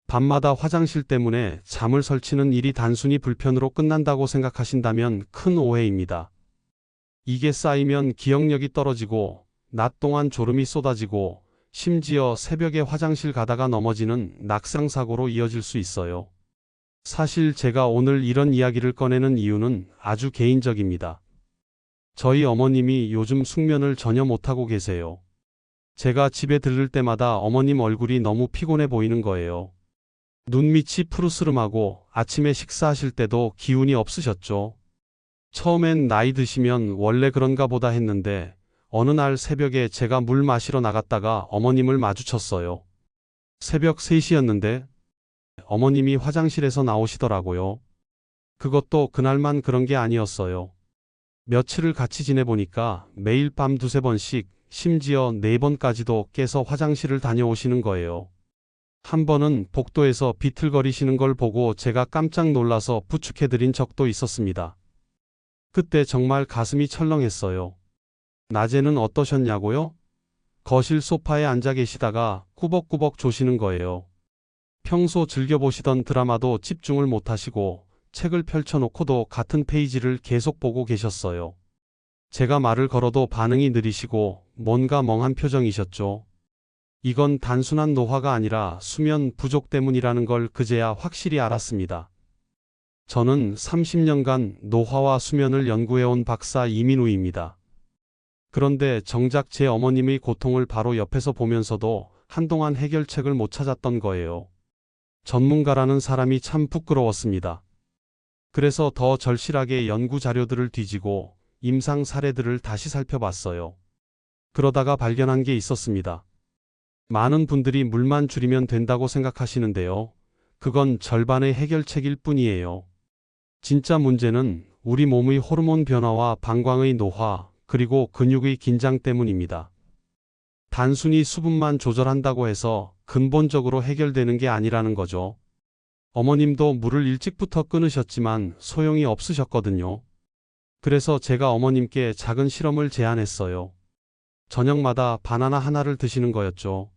밤마다 화장실 때문에 잠을 설치는 일이 단순히 불편으로 끝난다고 생각하신다면 큰 오해입니다. 이게 쌓이면 기억력이 떨어지고 낮 동안 졸음이 쏟아지고 심지어 새벽에 화장실 가다가 넘어지는 낙상사고로 이어질 수 있어요. 사실 제가 오늘 이런 이야기를 꺼내는 이유는 아주 개인적입니다. 저희 어머님이 요즘 숙면을 전혀 못하고 계세요. 제가 집에 들를 때마다 어머님 얼굴이 너무 피곤해 보이는 거예요. 눈밑이 푸르스름하고 아침에 식사하실 때도 기운이 없으셨죠. 처음엔 나이 드시면 원래 그런가 보다 했는데 어느 날 새벽에 제가 물 마시러 나갔다가 어머님을 마주쳤어요. 새벽 3시였는데 어머님이 화장실에서 나오시더라고요. 그것도 그날만 그런 게 아니었어요. 며칠을 같이 지내보니까 매일 밤 2~3번씩 심지어 4번까지도 깨서 화장실을 다녀오시는 거예요. 한 번은 복도에서 비틀거리시는 걸 보고 제가 깜짝 놀라서 부축해드린 적도 있었습니다. 그때 정말 가슴이 철렁했어요. 낮에는 어떠셨냐고요? 거실 소파에 앉아 계시다가 꾸벅꾸벅 조시는 거예요. 평소 즐겨보시던 드라마도 집중을 못하시고 책을 펼쳐놓고도 같은 페이지를 계속 보고 계셨어요. 제가 말을 걸어도 반응이 느리시고 뭔가 멍한 표정이셨죠. 이건 단순한 노화가 아니라 수면 부족 때문이라는 걸 그제야 확실히 알았습니다. 저는 30년간 노화와 수면을 연구해온 박사 이민우입니다. 그런데 정작 제 어머님의 고통을 바로 옆에서 보면서도 한동안 해결책을 못 찾았던 거예요. 전문가라는 사람이 참 부끄러웠습니다. 그래서 더 절실하게 연구 자료들을 뒤지고 임상 사례들을 다시 살펴봤어요. 그러다가 발견한 게 있었습니다. 많은 분들이 물만 줄이면 된다고 생각하시는데요. 그건 절반의 해결책일 뿐이에요. 진짜 문제는 우리 몸의 호르몬 변화와 방광의 노화, 그리고 근육의 긴장 때문입니다. 단순히 수분만 조절한다고 해서 근본적으로 해결되는 게 아니라는 거죠. 어머님도 물을 일찍부터 끊으셨지만 소용이 없으셨거든요. 그래서 제가 어머님께 작은 실험을 제안했어요. 저녁마다 바나나 하나를 드시는 거였죠.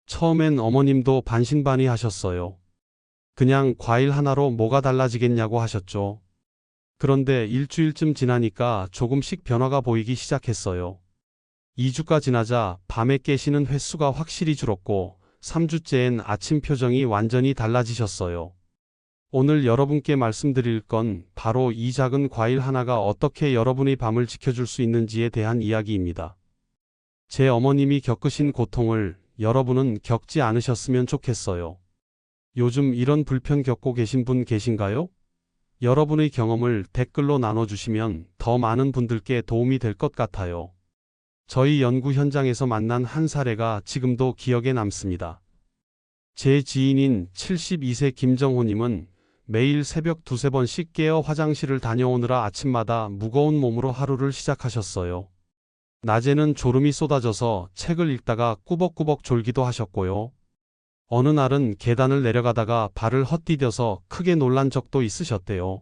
처음엔 어머님도 반신반의하셨어요. 그냥 과일 하나로 뭐가 달라지겠냐고 하셨죠. 그런데 일주일쯤 지나니까 조금씩 변화가 보이기 시작했어요. 2주가 지나자 밤에 깨시는 횟수가 확실히 줄었고 3주째엔 아침 표정이 완전히 달라지셨어요. 오늘 여러분께 말씀드릴 건 바로 이 작은 과일 하나가 어떻게 여러분의 밤을 지켜줄 수 있는지에 대한 이야기입니다. 제 어머님이 겪으신 고통을 여러분은 겪지 않으셨으면 좋겠어요. 요즘 이런 불편 겪고 계신 분 계신가요? 여러분의 경험을 댓글로 나눠주시면 더 많은 분들께 도움이 될 것 같아요. 저희 연구 현장에서 만난 한 사례가 지금도 기억에 남습니다. 제 지인인 72세 김정호님은 매일 새벽 2~3번씩 깨어 화장실을 다녀오느라 아침마다 무거운 몸으로 하루를 시작하셨어요. 낮에는 졸음이 쏟아져서 책을 읽다가 꾸벅꾸벅 졸기도 하셨고요. 어느 날은 계단을 내려가다가 발을 헛디뎌서 크게 놀란 적도 있으셨대요.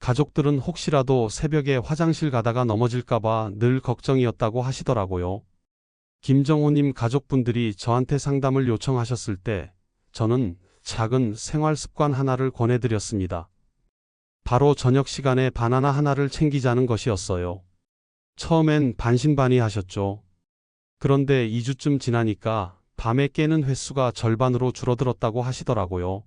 가족들은 혹시라도 새벽에 화장실 가다가 넘어질까봐 늘 걱정이었다고 하시더라고요. 김정호님 가족분들이 저한테 상담을 요청하셨을 때 저는 작은 생활 습관 하나를 권해드렸습니다. 바로 저녁 시간에 바나나 하나를 챙기자는 것이었어요. 처음엔 반신반의하셨죠. 그런데 2주쯤 지나니까 밤에 깨는 횟수가 절반으로 줄어들었다고 하시더라고요.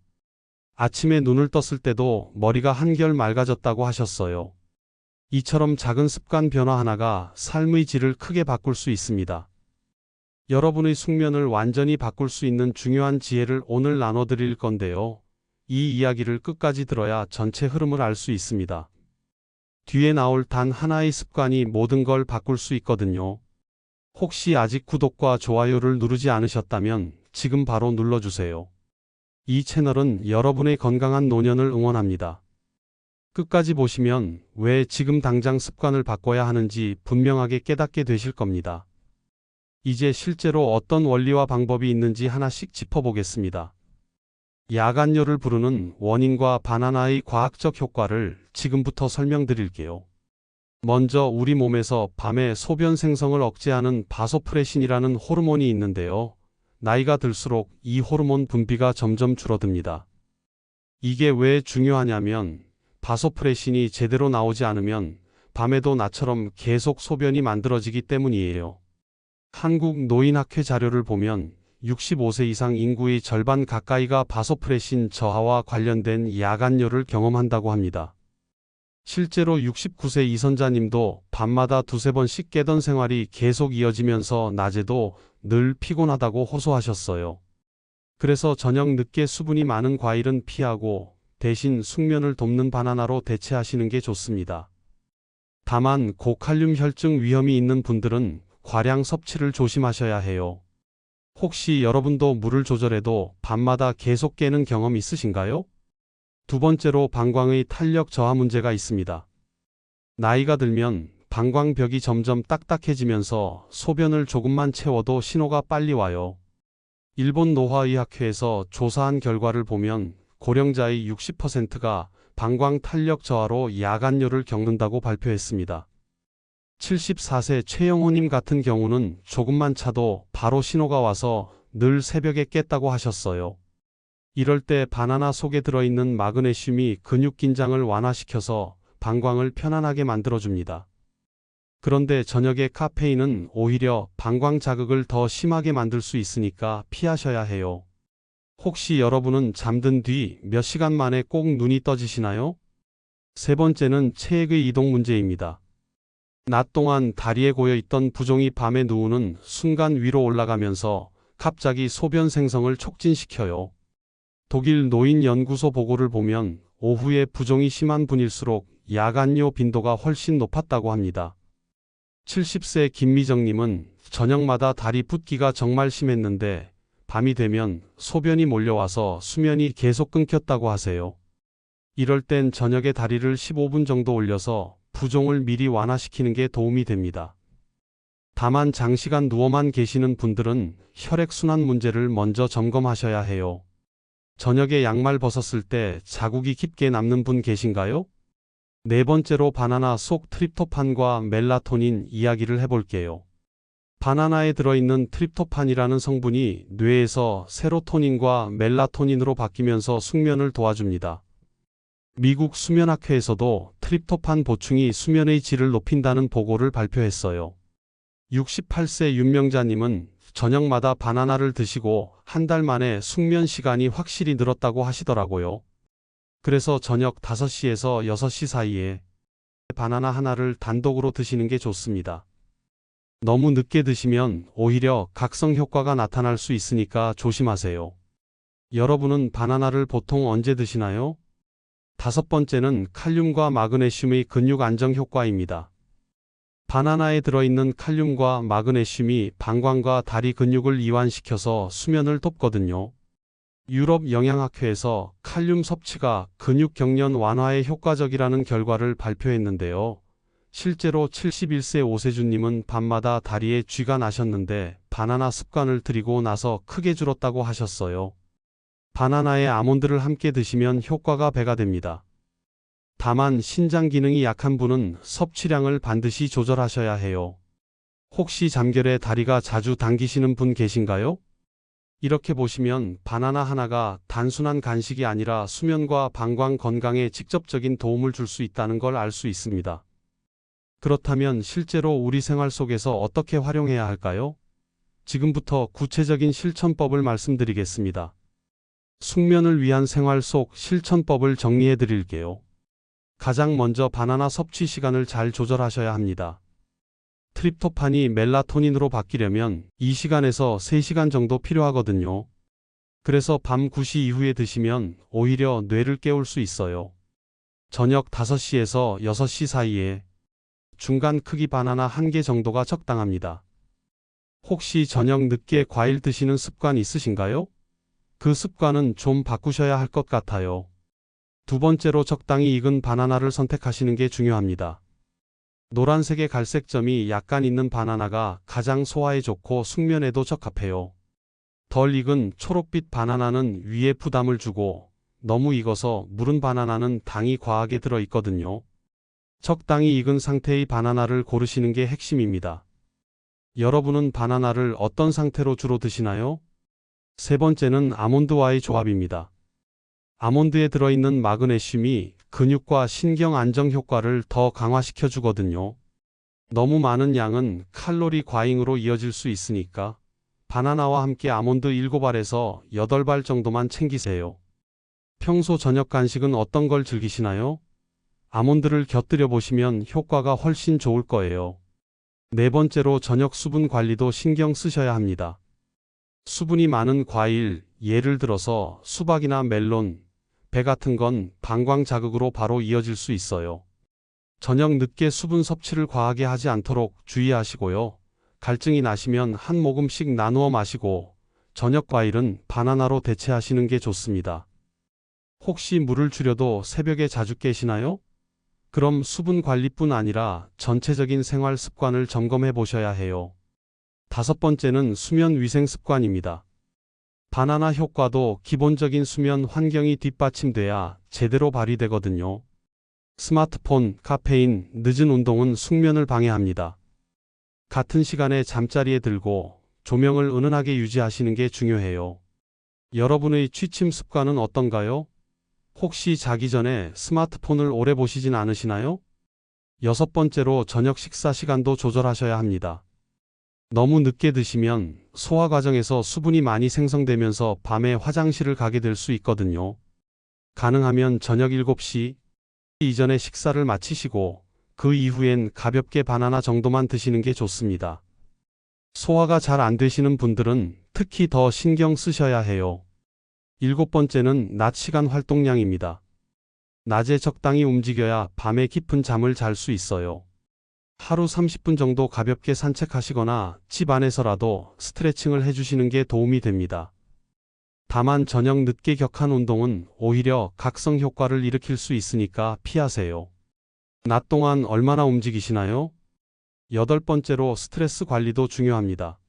아침에 눈을 떴을 때도 머리가 한결 맑아졌다고 하셨어요. 이처럼 작은 습관 변화 하나가 삶의 질을 크게 바꿀 수 있습니다. 여러분의 숙면을 완전히 바꿀 수 있는 중요한 지혜를 오늘 나눠드릴 건데요. 이 이야기를 끝까지 들어야 전체 흐름을 알 수 있습니다. 뒤에 나올 단 하나의 습관이 모든 걸 바꿀 수 있거든요. 혹시 아직 구독과 좋아요를 누르지 않으셨다면 지금 바로 눌러주세요. 이 채널은 여러분의 건강한 노년을 응원합니다. 끝까지 보시면 왜 지금 당장 습관을 바꿔야 하는지 분명하게 깨닫게 되실 겁니다. 이제 실제로 어떤 원리와 방법이 있는지 하나씩 짚어보겠습니다. 야간열을 부르는 원인과 바나나의 과학적 효과를 지금부터 설명드릴게요. 먼저 우리 몸에서 밤에 소변 생성을 억제하는 바소프레신이라는 호르몬이 있는데요. 나이가 들수록 이 호르몬 분비가 점점 줄어듭니다. 이게 왜 중요하냐면 바소프레신이 제대로 나오지 않으면 밤에도 나처럼 계속 소변이 만들어지기 때문이에요. 한국 노인학회 자료를 보면 65세 이상 인구의 절반 가까이가 바소프레신 저하와 관련된 야간뇨를 경험한다고 합니다. 실제로 69세 이선자님도 밤마다 두세 번씩 깨던 생활이 계속 이어지면서 낮에도 늘 피곤하다고 호소하셨어요. 그래서 저녁 늦게 수분이 많은 과일은 피하고 대신 숙면을 돕는 바나나로 대체하시는 게 좋습니다. 다만 고칼륨 혈증 위험이 있는 분들은 과량 섭취를 조심하셔야 해요. 혹시 여러분도 물을 조절해도 밤마다 계속 깨는 경험 있으신가요? 두 번째로 방광의 탄력 저하 문제가 있습니다. 나이가 들면 방광벽이 점점 딱딱해지면서 소변을 조금만 채워도 신호가 빨리 와요. 일본 노화의학회에서 조사한 결과를 보면 고령자의 60%가 방광 탄력 저하로 야간뇨를 겪는다고 발표했습니다. 74세 최영호님 같은 경우는 조금만 차도 바로 신호가 와서 늘 새벽에 깼다고 하셨어요. 이럴 때 바나나 속에 들어있는 마그네슘이 근육 긴장을 완화시켜서 방광을 편안하게 만들어줍니다. 그런데 저녁에 카페인은 오히려 방광 자극을 더 심하게 만들 수 있으니까 피하셔야 해요. 혹시 여러분은 잠든 뒤 몇 시간 만에 꼭 눈이 떠지시나요? 세 번째는 체액의 이동 문제입니다. 낮 동안 다리에 고여있던 부종이 밤에 누우는 순간 위로 올라가면서 갑자기 소변 생성을 촉진시켜요. 독일 노인연구소 보고를 보면 오후에 부종이 심한 분일수록 야간뇨 빈도가 훨씬 높았다고 합니다. 70세 김미정님은 저녁마다 다리 붓기가 정말 심했는데 밤이 되면 소변이 몰려와서 수면이 계속 끊겼다고 하세요. 이럴 땐 저녁에 다리를 15분 정도 올려서 부종을 미리 완화시키는 게 도움이 됩니다. 다만 장시간 누워만 계시는 분들은 혈액순환 문제를 먼저 점검하셔야 해요. 저녁에 양말 벗었을 때 자국이 깊게 남는 분 계신가요? 네 번째로 바나나 속 트립토판과 멜라토닌 이야기를 해볼게요. 바나나에 들어있는 트립토판이라는 성분이 뇌에서 세로토닌과 멜라토닌으로 바뀌면서 숙면을 도와줍니다. 미국 수면학회에서도 트립토판 보충이 수면의 질을 높인다는 보고를 발표했어요. 68세 윤명자님은 저녁마다 바나나를 드시고 한 달 만에 숙면 시간이 확실히 늘었다고 하시더라고요. 그래서 저녁 5시에서 6시 사이에 바나나 하나를 단독으로 드시는 게 좋습니다. 너무 늦게 드시면 오히려 각성 효과가 나타날 수 있으니까 조심하세요. 여러분은 바나나를 보통 언제 드시나요? 다섯 번째는 칼륨과 마그네슘의 근육 안정 효과입니다. 바나나에 들어있는 칼륨과 마그네슘이 방광과 다리 근육을 이완시켜서 수면을 돕거든요. 유럽 영양학회에서 칼륨 섭취가 근육 경련 완화에 효과적이라는 결과를 발표했는데요. 실제로 71세 오세준님은 밤마다 다리에 쥐가 나셨는데 바나나 습관을 들이고 나서 크게 줄었다고 하셨어요. 바나나에 아몬드를 함께 드시면 효과가 배가 됩니다. 다만 신장 기능이 약한 분은 섭취량을 반드시 조절하셔야 해요. 혹시 잠결에 다리가 자주 당기시는 분 계신가요? 이렇게 보시면 바나나 하나가 단순한 간식이 아니라 수면과 방광 건강에 직접적인 도움을 줄 수 있다는 걸 알 수 있습니다. 그렇다면 실제로 우리 생활 속에서 어떻게 활용해야 할까요? 지금부터 구체적인 실천법을 말씀드리겠습니다. 숙면을 위한 생활 속 실천법을 정리해 드릴게요. 가장 먼저 바나나 섭취 시간을 잘 조절하셔야 합니다. 트립토판이 멜라토닌으로 바뀌려면 2시간에서 3시간 정도 필요하거든요. 그래서 밤 9시 이후에 드시면 오히려 뇌를 깨울 수 있어요. 저녁 5시에서 6시 사이에 중간 크기 바나나 1개 정도가 적당합니다. 혹시 저녁 늦게 과일 드시는 습관 있으신가요? 그 습관은 좀 바꾸셔야 할 것 같아요. 두 번째로 적당히 익은 바나나를 선택하시는 게 중요합니다. 노란색의 갈색점이 약간 있는 바나나가 가장 소화에 좋고 숙면에도 적합해요. 덜 익은 초록빛 바나나는 위에 부담을 주고 너무 익어서 무른 바나나는 당이 과하게 들어 있거든요. 적당히 익은 상태의 바나나를 고르시는 게 핵심입니다. 여러분은 바나나를 어떤 상태로 주로 드시나요? 세 번째는 아몬드와의 조합입니다. 아몬드에 들어있는 마그네슘이 근육과 신경 안정 효과를 더 강화시켜 주거든요. 너무 많은 양은 칼로리 과잉으로 이어질 수 있으니까 바나나와 함께 아몬드 7알에서 8발 정도만 챙기세요. 평소 저녁 간식은 어떤 걸 즐기시나요? 아몬드를 곁들여 보시면 효과가 훨씬 좋을 거예요. 네 번째로 저녁 수분 관리도 신경 쓰셔야 합니다. 수분이 많은 과일, 예를 들어서 수박이나 멜론, 배 같은 건 방광 자극으로 바로 이어질 수 있어요. 저녁 늦게 수분 섭취를 과하게 하지 않도록 주의하시고요. 갈증이 나시면 한 모금씩 나누어 마시고 저녁 과일은 바나나로 대체하시는 게 좋습니다. 혹시 물을 줄여도 새벽에 자주 깨시나요? 그럼 수분 관리뿐 아니라 전체적인 생활 습관을 점검해 보셔야 해요. 다섯 번째는 수면 위생 습관입니다. 바나나 효과도 기본적인 수면 환경이 뒷받침돼야 제대로 발휘되거든요. 스마트폰, 카페인, 늦은 운동은 숙면을 방해합니다. 같은 시간에 잠자리에 들고 조명을 은은하게 유지하시는 게 중요해요. 여러분의 취침 습관은 어떤가요? 혹시 자기 전에 스마트폰을 오래 보시진 않으시나요? 여섯 번째로 저녁 식사 시간도 조절하셔야 합니다. 너무 늦게 드시면 소화 과정에서 수분이 많이 생성되면서 밤에 화장실을 가게 될 수 있거든요. 가능하면 저녁 7시 이전에 식사를 마치시고 그 이후엔 가볍게 바나나 정도만 드시는 게 좋습니다. 소화가 잘 안 되시는 분들은 특히 더 신경 쓰셔야 해요. 일곱 번째는 낮 시간 활동량입니다. 낮에 적당히 움직여야 밤에 깊은 잠을 잘 수 있어요. 하루 30분 정도 가볍게 산책하시거나 집 안에서라도 스트레칭을 해주시는 게 도움이 됩니다. 다만 저녁 늦게 격한 운동은 오히려 각성 효과를 일으킬 수 있으니까 피하세요. 낮 동안 얼마나 움직이시나요? 여덟 번째로 스트레스 관리도 중요합니다.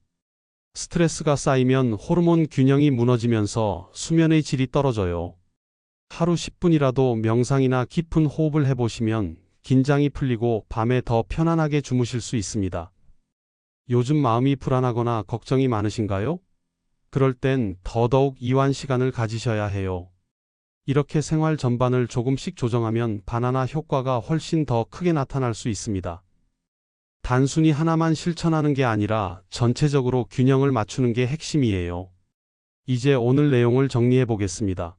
스트레스가 쌓이면 호르몬 균형이 무너지면서 수면의 질이 떨어져요. 하루 10분이라도 명상이나 깊은 호흡을 해보시면 긴장이 풀리고 밤에 더 편안하게 주무실 수 있습니다. 요즘 마음이 불안하거나 걱정이 많으신가요? 그럴 땐 더더욱 이완 시간을 가지셔야 해요. 이렇게 생활 전반을 조금씩 조정하면 바나나 효과가 훨씬 더 크게 나타날 수 있습니다. 단순히 하나만 실천하는 게 아니라 전체적으로 균형을 맞추는 게 핵심이에요. 이제 오늘 내용을 정리해 보겠습니다.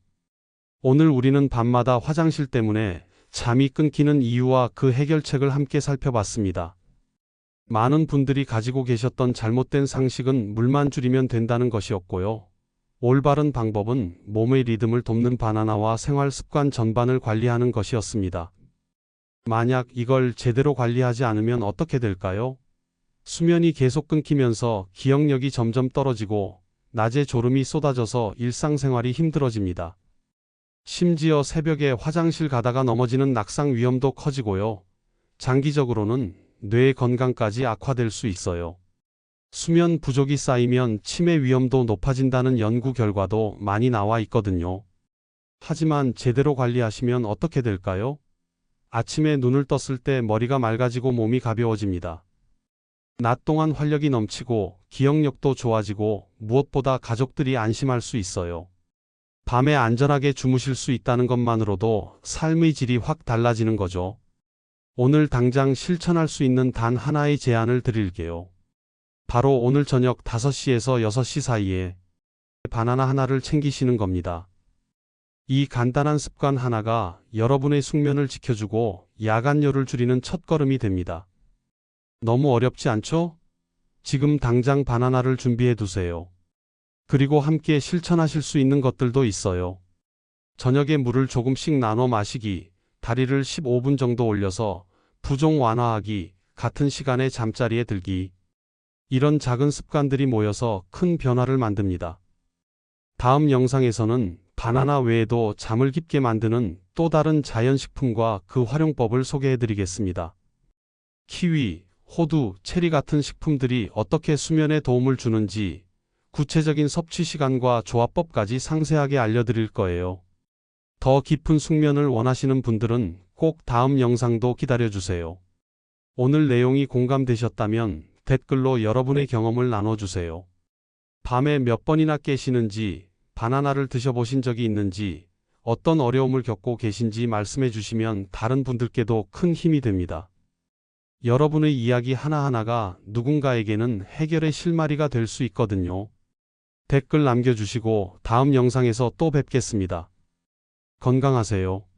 오늘 우리는 밤마다 화장실 때문에 잠이 끊기는 이유와 그 해결책을 함께 살펴봤습니다. 많은 분들이 가지고 계셨던 잘못된 상식은 물만 줄이면 된다는 것이었고요. 올바른 방법은 몸의 리듬을 돕는 바나나와 생활 습관 전반을 관리하는 것이었습니다. 만약 이걸 제대로 관리하지 않으면 어떻게 될까요? 수면이 계속 끊기면서 기억력이 점점 떨어지고 낮에 졸음이 쏟아져서 일상생활이 힘들어집니다. 심지어 새벽에 화장실 가다가 넘어지는 낙상 위험도 커지고요. 장기적으로는 뇌 건강까지 악화될 수 있어요. 수면 부족이 쌓이면 치매 위험도 높아진다는 연구 결과도 많이 나와 있거든요. 하지만 제대로 관리하시면 어떻게 될까요? 아침에 눈을 떴을 때 머리가 맑아지고 몸이 가벼워집니다. 낮 동안 활력이 넘치고 기억력도 좋아지고 무엇보다 가족들이 안심할 수 있어요. 밤에 안전하게 주무실 수 있다는 것만으로도 삶의 질이 확 달라지는 거죠. 오늘 당장 실천할 수 있는 단 하나의 제안을 드릴게요. 바로 오늘 저녁 5시에서 6시 사이에 바나나 하나를 챙기시는 겁니다. 이 간단한 습관 하나가 여러분의 숙면을 지켜주고 야간열을 줄이는 첫걸음이 됩니다. 너무 어렵지 않죠? 지금 당장 바나나를 준비해 두세요. 그리고 함께 실천하실 수 있는 것들도 있어요. 저녁에 물을 조금씩 나눠 마시기, 다리를 15분 정도 올려서 부종 완화하기, 같은 시간에 잠자리에 들기. 이런 작은 습관들이 모여서 큰 변화를 만듭니다. 다음 영상에서는 바나나 외에도 잠을 깊게 만드는 또 다른 자연식품과 그 활용법을 소개해 드리겠습니다. 키위, 호두, 체리 같은 식품들이 어떻게 수면에 도움을 주는지 구체적인 섭취 시간과 조합법까지 상세하게 알려드릴 거예요. 더 깊은 숙면을 원하시는 분들은 꼭 다음 영상도 기다려주세요. 오늘 내용이 공감되셨다면 댓글로 여러분의 경험을 나눠주세요. 밤에 몇 번이나 깨시는지, 바나나를 드셔보신 적이 있는지, 어떤 어려움을 겪고 계신지 말씀해 주시면 다른 분들께도 큰 힘이 됩니다. 여러분의 이야기 하나하나가 누군가에게는 해결의 실마리가 될 수 있거든요. 댓글 남겨주시고 다음 영상에서 또 뵙겠습니다. 건강하세요.